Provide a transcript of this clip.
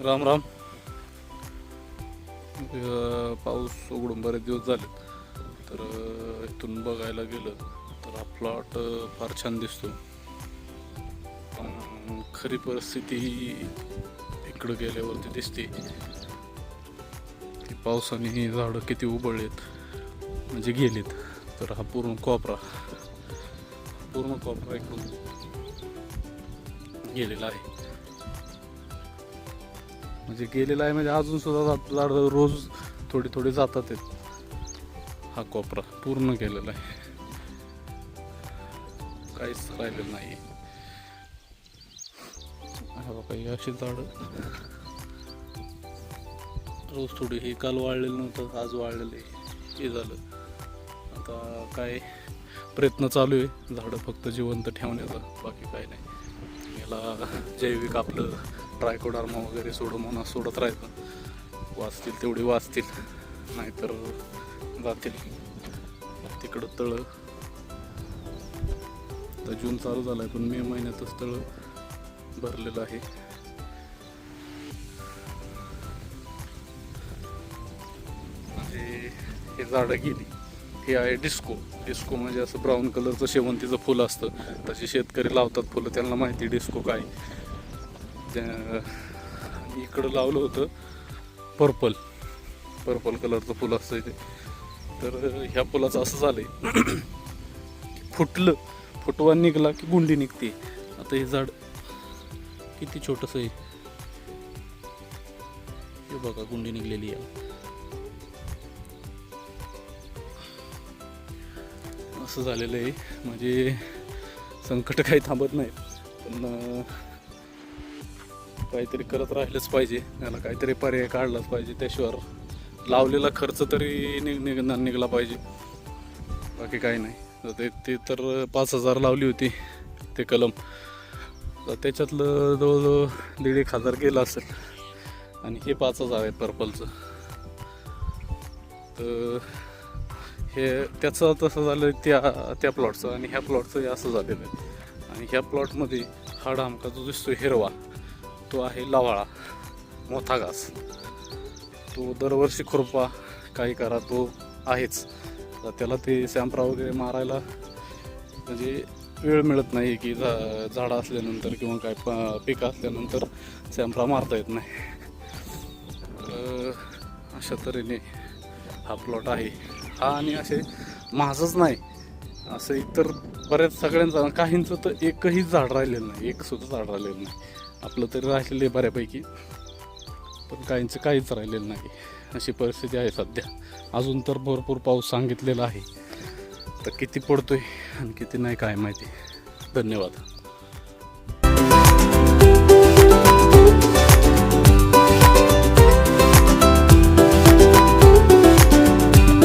राम राम. पाऊस उघडून बरेच दिवस झाले, तर इथून बघायला गेलं तर हा प्लॉट फार छान दिसतो. पण खरी परिस्थिती इकडं गेल्यावरती दिसते की पावसाने ही झाडं किती उबळलेत, म्हणजे गेलीत. तर हा पूर्ण कोपरा इकडून गेलेला आहे. म्हणजे गेलेला आहे म्हणजे अजून सुद्धा झाडं रोज थोडी थोडी जातात. हा कोपरा पूर्ण गेलेला आहे, काहीच राहिलेलं नाही. हा बघा, ही अशी झाडं रोज थोडी, हे काल वाळलेलं नव्हतं, आज वाळलेले हे झालं. आता काय प्रयत्न चालू आहे झाडं फक्त जिवंत ठेवण्याचा, बाकी काय नाही. याला जैविक आपलं ट्रायकोडर्मा वगैरे सोडत राहायचं. वाचतील तेवढी वाचतील, नाहीतर जातील तिकडं. तळं तर जून चालू झालाय, पण मे महिन्यातच तळं भरलेलं आहे. म्हणजे हे झाडं गेली. हे आहे डिस्को. म्हणजे असं ब्राऊन कलरचं शेवंतीचं फुल असतं, तसे शेतकरी लावतात फुलं, त्यांना माहिती डिस्को काय. इकडं लावलं होतं पर्पल कलरचं फुल असतं इथे. तर ह्या फुलाचं असं झालंय फुटवा निघला की गुंडी निघते. आता हे झाड किती छोटंसं आहे, हे बघा, गुंडी निघलेली आहे. असं झालेलं आहे. म्हणजे संकट काही थांबत नाही, पण काहीतरी करत राहिलंच पाहिजे. त्याला काहीतरी पर्याय काढलाच पाहिजे. त्याशिवाय लावलेला खर्च तरी निघला पाहिजे, बाकी काही नाही. ते तर 5,000 लावली होती ते कलम, तर त्याच्यातलं जवळजवळ 1,500 गेलं असेल. आणि हे 5,000 आहे पर्पलचं. तर हे त्याचं तसं झालं त्या प्लॉटचं, आणि ह्या प्लॉटचं असं झालेलं आहे. आणि ह्या प्लॉटमध्ये हा डामका जो दिसतो हिरवा, तो आहे लवाळा, मोठा घास. तो दरवर्षी खुरपा काही करा, तो आहेच. तर त्याला ते सॅम्प्रा वगैरे मारायला म्हणजे वेळ मिळत नाही, की झाडं असल्यानंतर किंवा काय पिकं असल्यानंतर सॅम्प्रा मारता येत नाही. तर अशा तऱ्हेने हा प्लॉट आहे हा. आणि असे माझंच नाही, असं इतर बऱ्याच सगळ्यांचं, काहींचं तर एकही झाड राहिलेलं नाही, एक सुद्धा झाड राहिलेलं नाही. आपलं तरी राहिलेलं आहे बऱ्यापैकी, पण काहींचं काहीच राहिलेलं नाही. अशी परिस्थिती आहे सध्या. अजून तर भरपूर पाऊस सांगितलेला आहे, तर किती पडतोय आणि किती नाही काय माहिती. धन्यवाद.